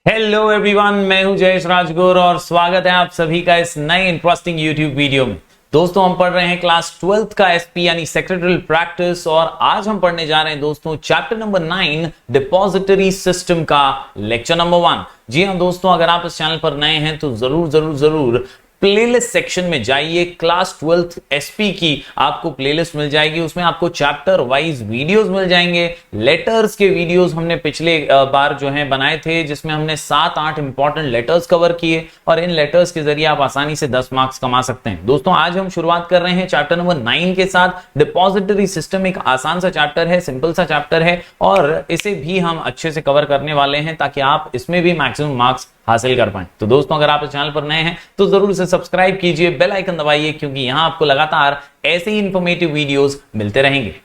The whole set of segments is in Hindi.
हेलो एवरीवन, मैं हूं जयेश राजगोर और स्वागत है आप सभी का इस नए इंटरेस्टिंग यूट्यूब वीडियो में। दोस्तों, हम पढ़ रहे हैं क्लास 12th का एसपी यानी सेक्रेटरियल प्रैक्टिस और आज हम पढ़ने जा रहे हैं दोस्तों चैप्टर नंबर 9 डिपॉजिटरी सिस्टम का लेक्चर नंबर 1। जी हां दोस्तों, अगर आप इस चैनल पर नए हैं तो जरूर प्लेलिस्ट सेक्शन में जाइए। क्लास 12th एसपी की आपको प्लेलिस्ट मिल जाएगी, उसमें आपको चैप्टर वाइज वीडियोस मिल जाएंगे। लेटर्स के वीडियोस हमने पिछले बार जो है बनाए थे, जिसमें हमने 7-8 इंपॉर्टेंट लेटर्स कवर किए और इन लेटर्स के जरिए आप आसानी से 10 मार्क्स कमा सकते हैं। दोस्तों, आज हम शुरुआत कर रहे हैं चैप्टर नंबर 9 के साथ। डिपॉजिटरी सिस्टम एक आसान सा चैप्टर है, सिंपल सा चैप्टर है और इसे भी हम अच्छे से कवर करने वाले हैं ताकि आप इसमें भी मैक्सिमम मार्क्स हासिल कर पाएं। तो दोस्तों, अगर आप इस चैनल पर नए हैं तो जरूर से सब्सक्राइब कीजिए, बेल आइकन दबाइए, क्योंकि यहां आपको लगातार ऐसे ही इंफॉर्मेटिव वीडियोस मिलते रहेंगे।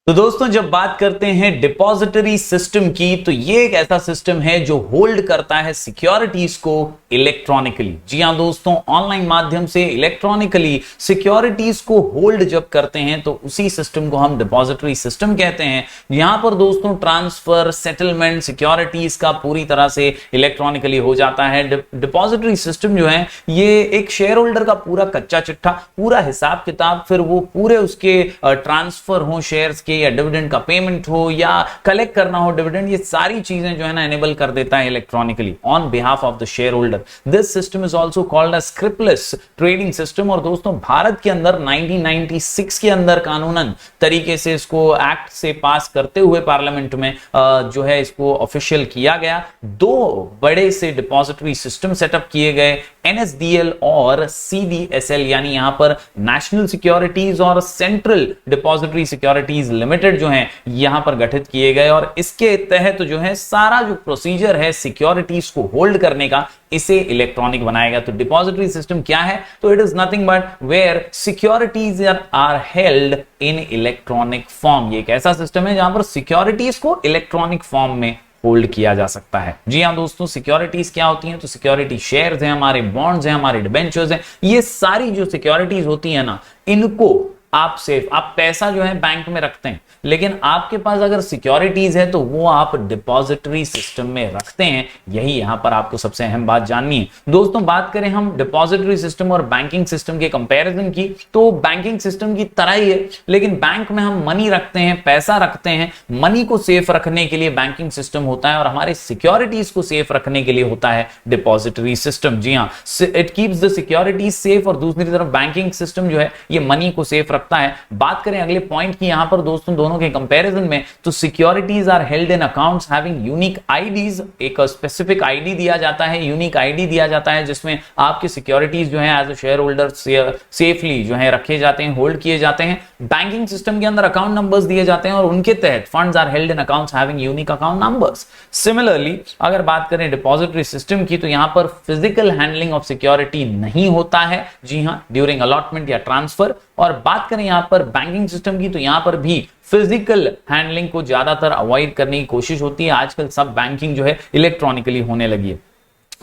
तो दोस्तों, जब बात करते हैं डिपॉजिटरी सिस्टम की, तो ये एक ऐसा सिस्टम है जो होल्ड करता है सिक्योरिटीज को इलेक्ट्रॉनिकली। जी हां दोस्तों, ऑनलाइन माध्यम से इलेक्ट्रॉनिकली सिक्योरिटीज को होल्ड जब करते हैं तो उसी सिस्टम को हम डिपॉजिटरी सिस्टम कहते हैं। यहां पर दोस्तों ट्रांसफर, सेटलमेंट सिक्योरिटीज का पूरी तरह से इलेक्ट्रॉनिकली हो जाता है। डिपॉजिटरी सिस्टम जो है ये एक शेयर होल्डर का पूरा कच्चा चिट्ठा, पूरा हिसाब किताब, फिर वो पूरे उसके ट्रांसफर हो शेयर्स के, या डिविडेंड का पेमेंट हो या कलेक्ट करना हो डिविडेंड, ये सारी चीजें जो है ना एनेबल कर देता है electronically on behalf of the share holder. This system is also called a scriptless trading system. और दोस्तों, भारत के अंदर 1996 के अंदर कानूनन तरीके से इसको एक्ट से पास करते हुए पार्लियामेंट में जो है इसको ऑफिशियल किया गया। 2 बड़े से डिपॉजिटरी सिस्टम सेटअप किए गए, NSDL और CDSL, यानी यहां पर नेशनल सिक्योरिटीज और सेंट्रल डिपॉजिटरी सिक्योरिटीज लिमिटेड जो है यहां पर गठित किए गए। और इसके तहत जो है सारा जो प्रोसीजर है सिक्योरिटीज को होल्ड करने का, इसे इलेक्ट्रॉनिक बनाएगा। तो डिपॉजिटरी सिस्टम क्या है? तो it is nothing but where securities are held in electronic form. ये एक ऐसा सिस्टम है जहां पर सिक्योरिटीज को इलेक्ट्रॉनिक फॉर्म में होल्ड किया जा सकता है। जी हां दोस्तों, सिक्योरिटीज क्या होती हैं? तो सिक्योरिटी शेयर्स हैं, हमारे बॉन्ड्स हैं, हमारे डिबेंचर्स हैं। ये सारी जो सिक्योरिटीज होती है ना, इनको आप पैसा जो है बैंक में रखते हैं, लेकिन आपके पास अगर सिक्योरिटीज है तो वो आप डिपॉजिटरी सिस्टम में रखते हैं। यही यहां पर आपको सबसे अहम बात जाननी है। दोस्तों, बात करें हम डिपॉजिटरी सिस्टम और बैंकिंग सिस्टम के कंपैरिजन की, तो बैंकिंग सिस्टम की तरह ही है, लेकिन बैंक में हम मनी रखते हैं, पैसा रखते हैं। मनी को सेफ रखने के लिए बैंकिंग सिस्टम होता है और हमारे सिक्योरिटीज को सेफ रखने के लिए होता है डिपॉजिटरी सिस्टम। जी हां, it keeps the securities safe और दूसरी तरफ बैंकिंग सिस्टम जो है ये मनी को सेफ रखता है। बात करें अगले पॉइंट की यहां पर दोस्तों दोनों के कंपैरिजन में, तो securities are held in accounts having unique IDs. एक स्पेसिफिक आईडी दिया जाता है, यूनिक आईडी दिया जाता है, जिसमें आपके सिक्योरिटीज जो है as a shareholder safely जो है रखे जाते हैं, होल्ड किए जाते हैं। बैंकिंग सिस्टम के अंदर अकाउंट नंबर्स दिए जाते हैं और उनके तहत funds are held in accounts having unique account numbers. Similarly अगर बात करें डिपॉजिटरी सिस्टम की, तो यहां पर फिजिकल हैंडलिंग ऑफ सिक्योरिटी नहीं होता है, जी हां, ड्यूरिंग अलॉटमेंट या ट्रांसफर। और बात करें यहां पर बैंकिंग सिस्टम की, तो यहां पर भी फिजिकल हैंडलिंग को ज्यादातर अवॉइड करने की कोशिश होती है। आजकल सब बैंकिंग जो है इलेक्ट्रॉनिकली होने लगी है।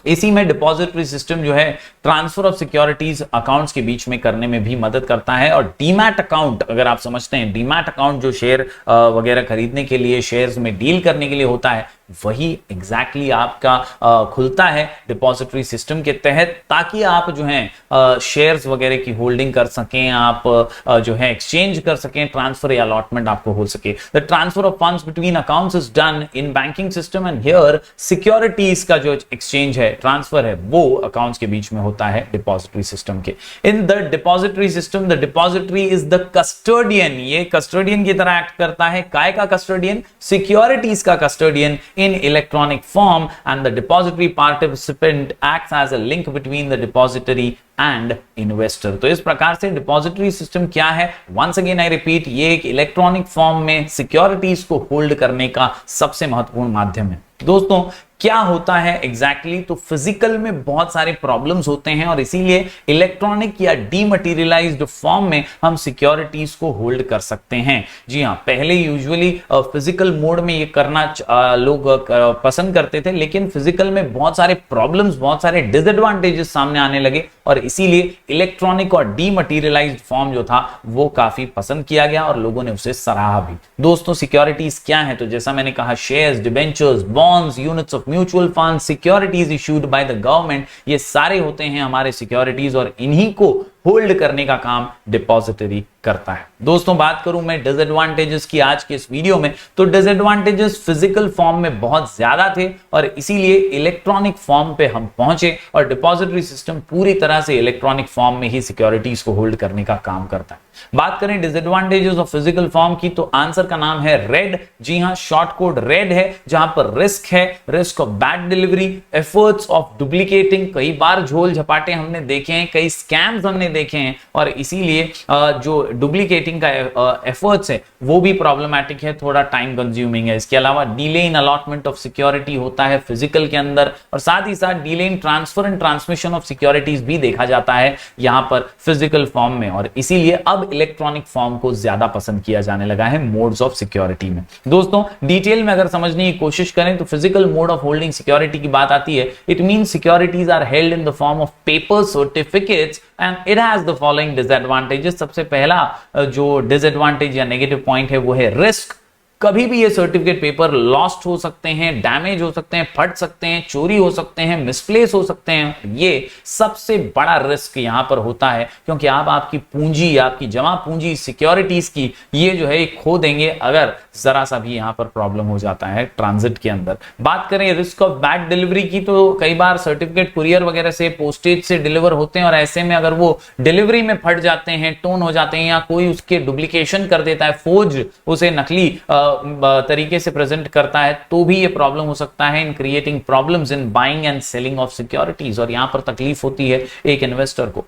इसी में डिपॉजिटरी सिस्टम जो है ट्रांसफर ऑफ सिक्योरिटीज अकाउंट्स के बीच में करने में भी मदद करता है। और डीमैट अकाउंट, अगर आप समझते हैं, डीमैट अकाउंट जो शेयर वगैरह खरीदने के लिए, शेयर्स में डील करने के लिए होता है, वही एग्जैक्टली आपका खुलता है डिपॉजिटरी सिस्टम के तहत, ताकि आप जो है शेयर्स वगैरह की होल्डिंग कर सकें, आप जो है एक्सचेंज कर सकें, ट्रांसफर या अलॉटमेंट आपको हो सके। The transfer of funds between accounts is done in banking system and here securities का जो एक्सचेंज है, ट्रांसफर है, वो अकाउंट्स के बीच में होता है डिपॉजिटरी सिस्टम के। In the depository system the depository is the custodian. ये कस्टोडियन की तरह एक्ट करता है। काय का कस्टोडियन? सिक्योरिटीज का custodian in electronic form, and the depository participant acts as a link between the depository and investor। तो इस प्रकार से डिपॉजिटरी सिस्टम क्या है? वंस अगेन आई रिपीट, ये एक इलेक्ट्रॉनिक फॉर्म में सिक्योरिटीज को होल्ड करने का सबसे महत्वपूर्ण माध्यम है। दोस्तों, क्या होता है एग्जैक्टली तो फिजिकल में बहुत सारे प्रॉब्लम्स होते हैं और इसीलिए इलेक्ट्रॉनिक या डीमटेरियलाइज्ड फॉर्म में हम सिक्योरिटीज को होल्ड कर सकते हैं। जी हाँ, पहले यूजुअली फिजिकल मोड में ये करना लोग पसंद करते थे, लेकिन फिजिकल में बहुत सारे प्रॉब्लम्स, बहुत सारे डिसएडवांटेजेस सामने आने लगे और इसीलिए इलेक्ट्रॉनिक और डीमटेरियलाइज्ड फॉर्म जो था वो काफी पसंद किया गया और लोगों ने उसे सराहा भी। दोस्तों सिक्योरिटीज क्या है? तो जैसा मैंने कहा, shares, debentures, bonds, units of mutual fund, securities issued by the government, ये सारे होते हैं हमारे सिक्योरिटीज और इन्हीं को होल्ड करने का काम डिपॉजिटरी करता है। दोस्तों बात करूं मैं डिसएडवांटेजेस की आज के इस वीडियो में, तो डिसएडवांटेजेस फिजिकल फॉर्म में बहुत ज्यादा थे और इसीलिए इलेक्ट्रॉनिक फॉर्म पे हम पहुंचे और डिपॉजिटरी सिस्टम पूरी तरह से इलेक्ट्रॉनिक फॉर्म में ही सिक्योरिटीज को होल्ड करने का काम करता है। बात करें डिसएडवांटेजेस ऑफ फिजिकल फॉर्म की, तो आंसर का नाम है रेड। जी हां, शॉर्ट कोड रेड है, जहां पर रिस्क है, risk of bad delivery, efforts of duplicating, कई बार झोल झपाटे हमने देखे हैं, कई स्कैम्स हमने देखे हैं और इसीलिए जो डुप्लीकेटिंग का एफर्ट्स है वो भी प्रॉब्लमैटिक है, थोड़ा टाइम कंज्यूमिंग है। इसके अलावा delay in allotment of security होता है फिजिकल के अंदर और साथ ही साथ delay in transfer and transmission of securities भी देखा जाता है यहां पर फिजिकल फॉर्म में और इसीलिए अब इलेक्ट्रॉनिक फॉर्म को ज्यादा पसंद किया जाने लगा है मोड्स ऑफ सिक्योरिटी में। दोस्तों डिटेल में अगर समझने की कोशिश करें तो physical mode of holding security की बात आती है। It means securities are held in the form of paper certificates and it has the following disadvantages. सबसे पहला जो डिसएडवांटेज या नेगेटिव पॉइंट है वो है रिस्क। कभी भी ये सर्टिफिकेट पेपर लॉस्ट हो सकते हैं, डैमेज हो सकते हैं, फट सकते हैं, चोरी हो सकते हैं, मिसप्लेस हो सकते हैं। ये सबसे बड़ा रिस्क यहां पर होता है क्योंकि आप आपकी पूंजी, आपकी जमा पूंजी सिक्योरिटीज की ये जो है खो देंगे अगर जरा सा भी यहां पर प्रॉब्लम हो जाता है ट्रांजिट के अंदर। बात करें रिस्क ऑफ बैड डिलीवरी की, तो कई बार सर्टिफिकेट कुरियर वगैरह से, पोस्टेज से डिलीवर होते हैं और ऐसे में अगर वो डिलीवरी में फट जाते हैं, टोन हो जाते हैं या कोई उसके डुप्लीकेशन कर देता है, फोर्ज उसे नकली तरीके से प्रेजेंट करता है, तो भी ये प्रॉब्लम हो सकता है in creating problems in buying and selling of securities और यहां पर तकलीफ होती है एक इन्वेस्टर को।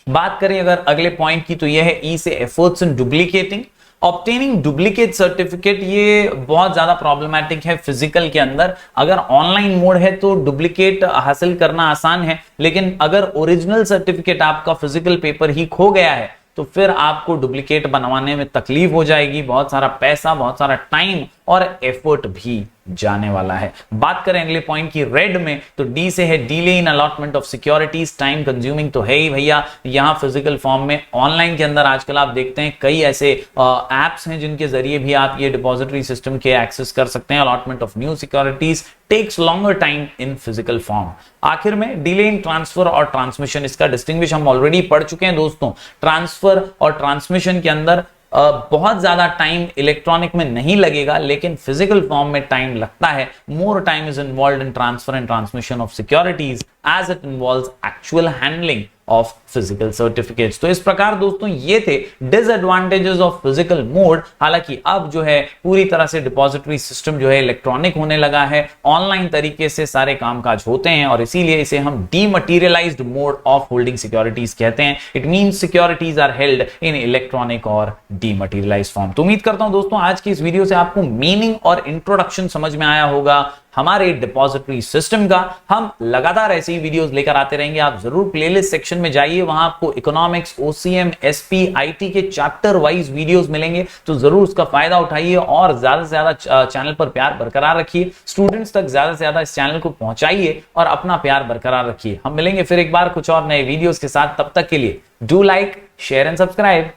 बात करें अगर अगले पॉइंट की, तो यह है ई से efforts in duplicating. Obtaining duplicate certificate ये बहुत ज्यादा प्रॉब्लमैटिक है फिजिकल के अंदर। अगर ऑनलाइन मोड है तो डुप्लीकेट हासिल करना आसान है, लेकिन अगर ओरिजिनल सर्टिफिकेट आपका फिजिकल पेपर ही खो गया है तो फिर आपको डुप्लीकेट बनवाने में तकलीफ हो जाएगी, बहुत सारा पैसा, बहुत सारा टाइम और एफर्ट भी जाने वाला है। बात करें अगले पॉइंट की रेड में, तो डी से है delay in allotment of securities. Time consuming तो है ही भैया। यहां फिजिकल फॉर्म में, ऑनलाइन के अंदर आजकल आप देखते हैं कई ऐसे एप्स हैं जिनके जरिए भी आप ये डिपॉजिटरी सिस्टम के एक्सेस कर सकते हैं। Allotment of new securities takes longer time in physical form. आखिर में डिले इन ट्रांसफर और ट्रांसमिशन, इसका डिस्टिंग्विश हम ऑलरेडी पढ़ चुके हैं दोस्तों। ट्रांसफर और ट्रांसमिशन के अंदर बहुत ज्यादा टाइम इलेक्ट्रॉनिक में नहीं लगेगा, लेकिन फिजिकल फॉर्म में टाइम लगता है। More time is involved in transfer and transmission of securities as it involves actual handling of physical certificates. तो इस प्रकार दोस्तों ये थे डिसएडवांटेजेस ऑफ फिजिकल मोड। हालांकि अब जो है पूरी तरह से डिपॉजिटरी सिस्टम जो है इलेक्ट्रॉनिक होने लगा है, ऑनलाइन तरीके से सारे कामकाज होते हैं और इसीलिए इसे हम dematerialized mode of holding securities कहते हैं। It means securities are held in electronic और डीमटेरियलाइज्ड फॉर्म। तो उम्मीद करता हूं दोस्तों आज की इस वीडियो से आपको मीनिंग और इंट्रोडक्शन समझ में आया होगा हमारे डिपॉजिटरी सिस्टम का। हम लगातार ऐसी वीडियोस लेकर आते रहेंगे। आप जरूर प्लेलिस्ट सेक्शन में जाइए, वहां आपको इकोनॉमिक्स, ओसीएम, एसपी, आईटी के चैप्टर वाइज वीडियोस मिलेंगे, तो जरूर उसका फायदा उठाइए और ज्यादा से ज्यादा चैनल पर प्यार बरकरार रखिए। स्टूडेंट्स तक ज्यादा से ज्यादा इस चैनल को पहुंचाइए और अपना प्यार बरकरार रखिए। हम मिलेंगे फिर एक बार कुछ और नए वीडियोस के साथ। तब तक के लिए do like, share and subscribe.